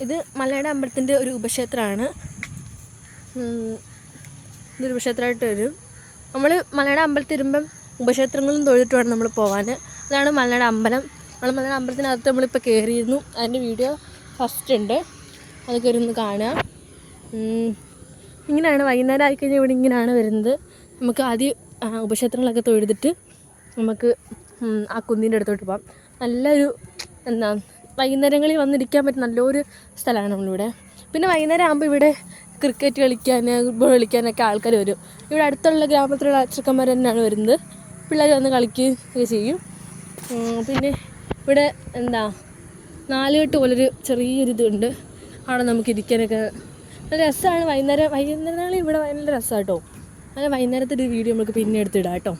ഇത് മലയുടെ അമ്പലത്തിൻ്റെ ഒരു ഉപക്ഷേത്രമാണ്. ഇതൊരു ഉപക്ഷേത്രമായിട്ട് വരും. നമ്മൾ മലയുടെ അമ്പലത്തിൽ വരുമ്പം ഉപക്ഷേത്രങ്ങളും തൊഴുതിട്ട് വേണം നമ്മൾ പോകാൻ. അതാണ് മലയുടെ അമ്പലം. നമ്മൾ മലയുടെ അമ്പലത്തിനകത്ത് നമ്മളിപ്പോൾ കയറിയിരുന്നു. അതിൻ്റെ വീഡിയോ ഫസ്റ്റ് ഉണ്ട്, അത് കയറി കാണുക. ഇങ്ങനെയാണ് വൈകുന്നേരം ആയിക്കഴിഞ്ഞാൽ ഇവിടെ ഇങ്ങനെയാണ് വരുന്നത്. നമുക്ക് ആദ്യം ഉപക്ഷേത്രങ്ങളൊക്കെ തൊഴുതിട്ട് നമുക്ക് ആ കുന്നിൻ്റെ അടുത്തോട്ട് പോകാം. നല്ലൊരു വൈകുന്നേരങ്ങളിൽ വന്നിരിക്കാൻ പറ്റും നല്ലൊരു സ്ഥലമാണ് നമ്മളിവിടെ. പിന്നെ വൈകുന്നേരം ആകുമ്പോൾ ഇവിടെ ക്രിക്കറ്റ് കളിക്കാൻ, ഫുട്ബോൾ കളിക്കാനൊക്കെ ആൾക്കാർ വരും. ഇവിടെ അടുത്തുള്ള ഗ്രാമത്തിലുള്ള ചെറുക്കന്മാർ തന്നെയാണ് വരുന്നത്. പിള്ളേർ വന്ന് കളിക്കുകയൊക്കെ ചെയ്യും. പിന്നെ ഇവിടെ നാലുകെട്ട് പോലൊരു ചെറിയൊരു ഇതുണ്ട്. അവിടെ നമുക്ക് ഇരിക്കാനൊക്കെ നല്ല രസമാണ്. വൈകുന്നേരങ്ങളിൽ ഇവിടെ നല്ല രസമാണ് കേട്ടോ. അങ്ങനെ വൈകുന്നേരത്തെ ഒരു വീഡിയോ നമുക്ക് പിന്നെ എടുത്തിടാം കേട്ടോ.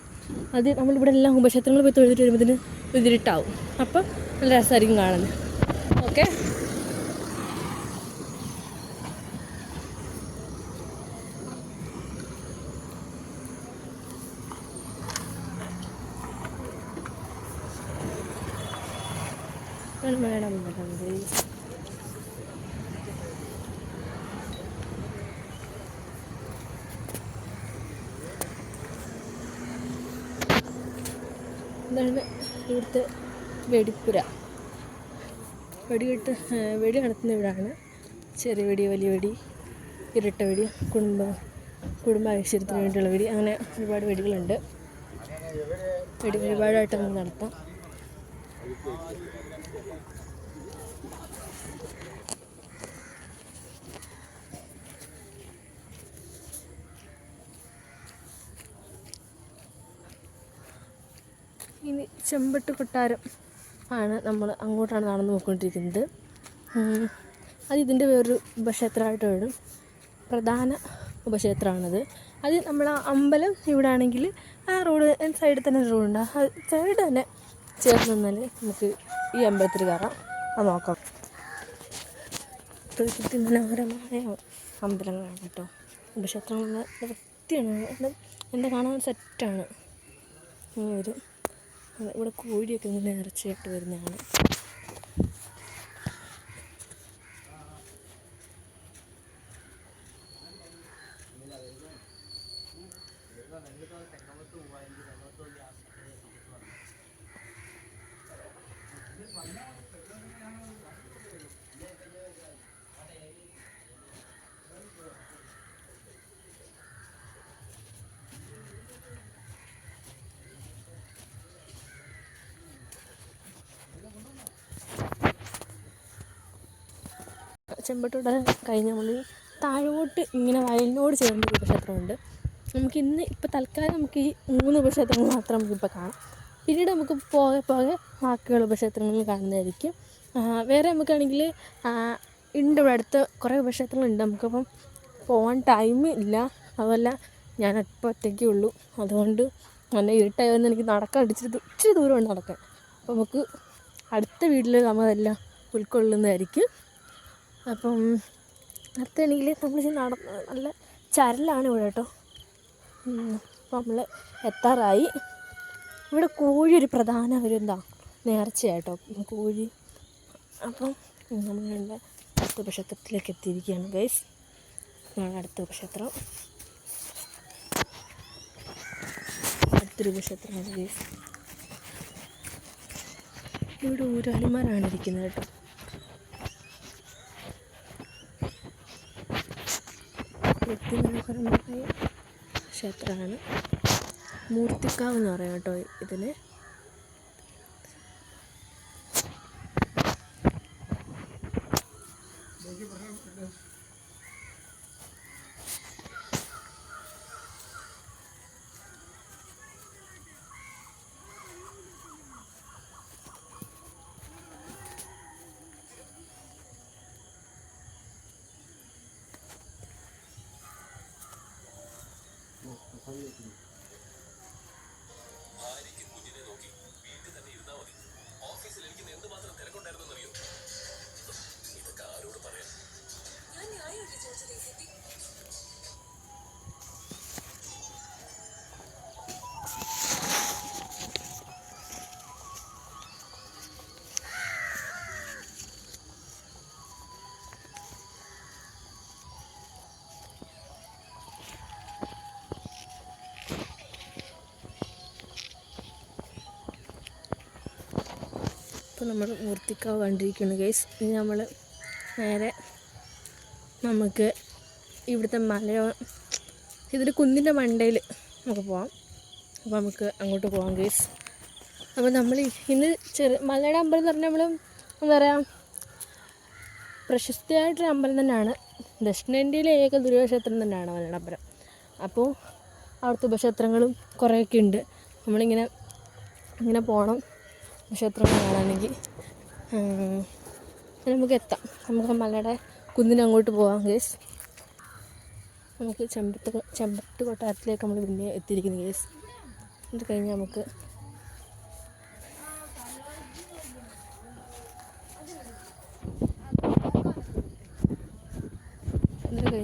അത് നമ്മളിവിടെ എല്ലാം ഉപക്ഷേത്രങ്ങൾ പോയി തൊഴുതിട്ട് വരുമ്പോഴത്തേന് ഇതിരിട്ടാവും. അപ്പം നല്ല രസമായിരിക്കും കാണാൻ. ഓക്കെ, മേഡം ഇതാണ് ഇവിടുത്തെ വെടിപ്പുര. വെടി നടത്തുന്ന ഇവിടാണ്. ചെറിയ വെടി, വലിയ വെടി, ഇരട്ട വെടി, കുടുംബ ഐശ്വര്യത്തിന് വേണ്ടിയുള്ള വെടി, അങ്ങനെ ഒരുപാട് വെടികളുണ്ട്. വെടി ഒരുപാടായിട്ട് നമുക്ക് നടത്താം. ഇനി ചെമ്പട്ട് കൊട്ടാരം ആണ്. നമ്മൾ അങ്ങോട്ടാണ് നടന്ന് പോയിക്കൊണ്ടിരിക്കുന്നത്. അത് ഇതിൻ്റെ വേറൊരു ഉപക്ഷേത്രമായിട്ട് വരും. പ്രധാന ഉപക്ഷേത്രമാണത്. അത് നമ്മൾ അമ്പലം ഇവിടെ ആണെങ്കിൽ ആ റോഡ് സൈഡിൽ തന്നെ റോഡുണ്ട്. ആ സൈഡ് തന്നെ ചേർന്ന് നിന്നാൽ നമുക്ക് ഈ അമ്പലത്തിൽ കയറാം. അത് നോക്കാം. പ്രകൃതി മനോഹരമായ അമ്പലങ്ങളാണ് കേട്ടോ. ഉപക്ഷേത്രങ്ങൾ വൃത്തിയാണ്. എന്താ കാണാൻ സെറ്റാണ്. വരും. ഇവിടെ കോഴിയൊക്കെ ഇങ്ങനെ ഇറച്ചിയായിട്ട് വരുന്നതാണ്. ചെമ്പട്ടോടെ കഴിഞ്ഞ് നമ്മൾ താഴോട്ട് ഇങ്ങനെ വയലിനോട് ചേർന്ന ഉപക്ഷേത്രമുണ്ട്. നമുക്കിന്ന് ഇപ്പോൾ തൽക്കാലം നമുക്ക് ഈ 3 ഉപക്ഷേത്രങ്ങൾ മാത്രം നമുക്കിപ്പോൾ കാണാം. പിന്നീട് നമുക്ക് പോകെ ബാക്കിയുള്ള ഉപക്ഷേത്രങ്ങളിൽ കാണുന്നതായിരിക്കും. വേറെ നമുക്കാണെങ്കിൽ ഉണ്ട് ഇവിടെ അടുത്ത് കുറേ ഉപക്ഷേത്രങ്ങളുണ്ട്. നമുക്കിപ്പം പോകാൻ ടൈം ഇല്ല. അതുമല്ല ഞാൻ ഇപ്പോൾ ഒറ്റയ്ക്കേ ഉള്ളൂ. അതുകൊണ്ട് നല്ല ഇരുട്ടായി വന്ന് എനിക്ക് നടക്കാൻ ഇച്ചിരി ദൂരമുണ്ട് നടക്കാൻ. അപ്പോൾ നമുക്ക് അടുത്ത വീട്ടിൽ നമ്മളതെല്ലാം ഉൾക്കൊള്ളുന്നതായിരിക്കും. അപ്പം അടുത്താണെങ്കിൽ നമ്മൾ നല്ല ചരലാണ് ഇവിടെ കേട്ടോ. അപ്പോൾ നമ്മൾ എത്താറായി. ഇവിടെ കോഴി ഒരു പ്രധാന ഒരു നേർച്ചയായിട്ടോ, കോഴി. അപ്പം നമ്മൾ അടുത്ത ഉപക്ഷേത്രത്തിലേക്ക് എത്തിയിരിക്കുകയാണ് ഗൈസ്. ഇതാണ് അടുത്ത ഉപക്ഷേത്രം. അടുത്തൊരു ഉപക്ഷേത്രമാണ് ഗൈസ്. ഇവിടെ ഊരാളിമാരാണ് ഇരിക്കുന്നത് കേട്ടോ. മനോഹരമായ ക്ഷേത്രമാണ്. മൂർത്തിക്കാവ് എന്ന് പറയാം കേട്ടോ ഇതിന്. ഇപ്പോൾ നമ്മൾ മൂർത്തിക്കാവ് കണ്ടിരിക്കുന്നു ഗൈസ്. ഇനി നമ്മൾ നേരെ നമുക്ക് ഇവിടുത്തെ ഇതൊരു കുന്നിൻ്റെ മണ്ടയിൽ നമുക്ക് പോകാം. അപ്പോൾ നമുക്ക് അങ്ങോട്ട് പോകാം ഗൈസ്. അപ്പോൾ നമ്മൾ ഇന്ന് മലയുടെ അമ്പലം എന്ന് പറഞ്ഞാൽ നമ്മൾ എന്താ പറയുക, പ്രശസ്തമായിട്ടൊരു അമ്പലം തന്നെയാണ്. ദക്ഷിണേന്ത്യയിലെ ഏക ദുർഗാക്ഷേത്രം തന്നെയാണ് മലയുടെ അമ്പലം. അപ്പോൾ അവിടുത്തെ ഉപക്ഷേത്രങ്ങളും കുറേയൊക്കെ ഉണ്ട്. ഇങ്ങനെ പോകണം ഉപക്ഷേത്രങ്ങൾ കാണാനെങ്കിൽ. നമുക്ക് എത്താം. നമുക്ക് മലയുടെ കുന്നിനങ്ങോട്ട് പോകാം ഗേസ്. നമുക്ക് ചെമ്പട്ട് കൊട്ടാരത്തിലേക്ക് നമ്മൾ പിന്നെ എത്തിയിരിക്കുന്നു ഗേസ്. ഇത് കഴിഞ്ഞ് നമുക്ക്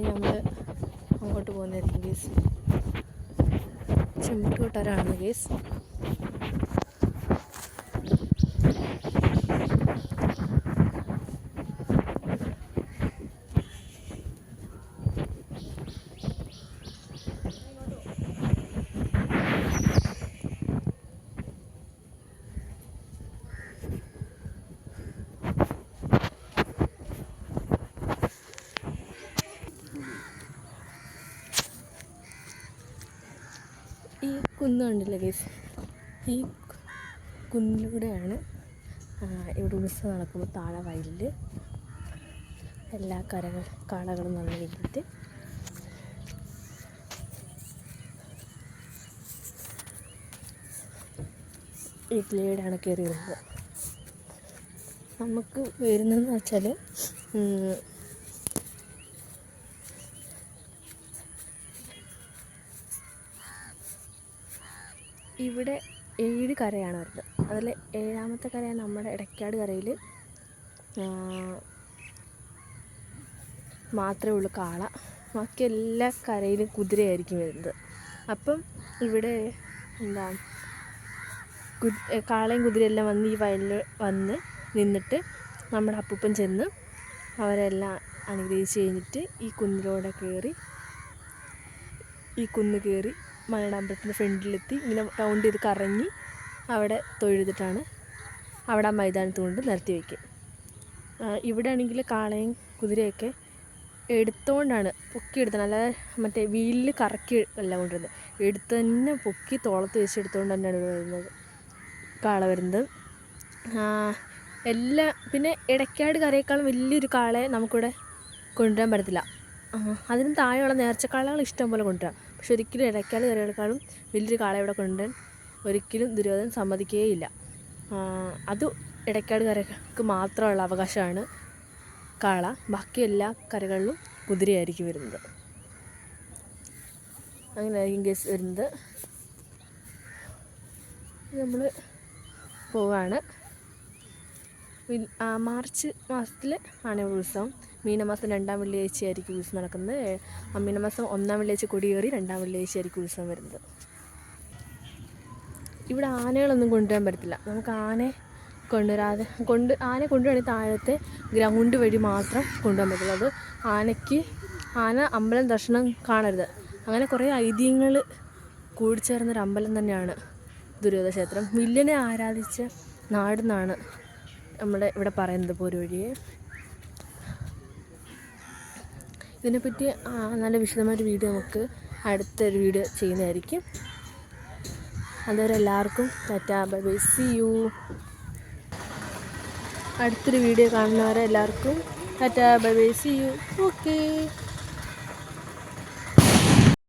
നമ്മൾ അങ്ങോട്ട് പോകുന്നതായിരിക്കും ഗേസ്. ചെമ്പട്ട് കൊട്ടാരമാണ് ഗേസ്. ഈ കുന്ന് കണ്ടില്ല ഗൈസ്, ഈ കുന്നിലൂടെയാണ് ഇവിടെ ഉത്സവം നടക്കുമ്പോൾ താഴെ വയലിൽ എല്ലാ കാളകളും വന്ന് കഴിഞ്ഞിട്ട് ഇതിലൂടെയാണ് കയറി വരുന്നത്. നമുക്ക് വരുന്നതെന്ന് വെച്ചാൽ ഇവിടെ 7 കരയാണ് വരുന്നത്. അതിൽ 7ാമത്തെ കരയാണ് നമ്മുടെ ഇടയ്ക്കാട് കരയിൽ മാത്രമേ ഉള്ളൂ കാള. ബാക്കി എല്ലാ കരയിലും കുതിരയായിരിക്കും വരുന്നത്. അപ്പം ഇവിടെ കാളയും കുതിരയെല്ലാം വന്ന് ഈ വയലിൽ വന്ന് നിന്നിട്ട് നമ്മുടെ അപ്പൂപ്പൻ ചെന്ന് അവരെല്ലാം അനുഗ്രഹിച്ച് കഴിഞ്ഞിട്ട് ഈ കുന്ന് കയറി മലയുടെ അമ്പലത്തിൻ്റെ ഫ്രണ്ടിലെത്തി ഇങ്ങനെ റൗണ്ട് ചെയ്ത് കറങ്ങി അവിടെ തൊഴുതിട്ടാണ് അവിടെ ആ മൈതാനത്ത് കൊണ്ട് നിർത്തി വയ്ക്കും. ഇവിടെ ആണെങ്കിൽ കാളയും കുതിരയൊക്കെ എടുത്തുകൊണ്ടാണ് പൊക്കിയെടുത്തത്. അല്ലാതെ മറ്റേ വീലിൽ കറക്കി അല്ല കൊണ്ടുവരുന്നത്, എടുത്ത് തന്നെ പൊക്കി തോളത്ത് വെച്ച് എടുത്തുകൊണ്ട് തന്നെയാണ് ഇവിടെ വരുന്നത് കാള വരുന്നത്. പിന്നെ ഇടയ്ക്കാട് കരയേക്കാളും വലിയൊരു കാളയെ നമുക്കിവിടെ കൊണ്ടുവരാൻ പറ്റത്തില്ല. അതിന് താഴെയുള്ള നേർച്ചക്കാളകൾ ഇഷ്ടം പോലെ കൊണ്ടുവരാം. പക്ഷെ ഒരിക്കലും ഇടയ്ക്കാട് കരയേക്കാളും വലിയൊരു കാള ഇവിടെ കൊണ്ടുവരാൻ ഒരിക്കലും ദുര്യോധനൻ സമ്മതിക്കുകയില്ല. അത് ഇടയ്ക്കാട് കരയ്ക്ക് മാത്രമുള്ള അവകാശമാണ് കാള. ബാക്കി എല്ലാ കരകളിലും കുതിരയായിരിക്കും വരുന്നത്. അങ്ങനെയായിരിക്കും കേസ് വരുന്നത്. നമ്മൾ പോവാണ്. മാർച്ച് മാസത്തിൽ ആണ് ഉത്സവം. മീനമാസം 2ാം വെള്ളിയാഴ്ചയായിരിക്കും ഉത്സവം നടക്കുന്നത്. മീനമാസം 1ാം വെള്ളിയാഴ്ച കൊടിയേറി 2ാം വെള്ളിയാഴ്ചയായിരിക്കും ഉത്സവം വരുന്നത്. ഇവിടെ ആനകളൊന്നും കൊണ്ടുവരാൻ പറ്റത്തില്ല. നമുക്ക് ആനയെ കൊണ്ടുവരാണെങ്കിൽ താഴത്തെ ഗ്രൗണ്ട് വഴി മാത്രം കൊണ്ടുപോകാൻ പറ്റുള്ളൂ. അത് ആന അമ്പലം ദർശനം കാണരുത്. അങ്ങനെ കുറേ ഐതിഹ്യങ്ങൾ കൂടിച്ചേർന്നൊരു അമ്പലം തന്നെയാണ് ദുര്യോധന ക്ഷേത്രം. വില്ലനെ ആരാധിച്ച നാടെന്നാണ് നമ്മുടെ ഇവിടെ പറയുന്നത് പോരുവഴിയെ. ഇതിനെപ്പറ്റി നല്ല വിശദമായൊരു വീഡിയോ നമുക്ക് അടുത്തൊരു വീഡിയോ ചെയ്യുന്നതായിരിക്കും. അതുവരെ എല്ലാവർക്കും tata bye bye, see you. അടുത്തൊരു വീഡിയോ കാണുന്നവരെ എല്ലാവർക്കും tata bye bye, see you. Okay.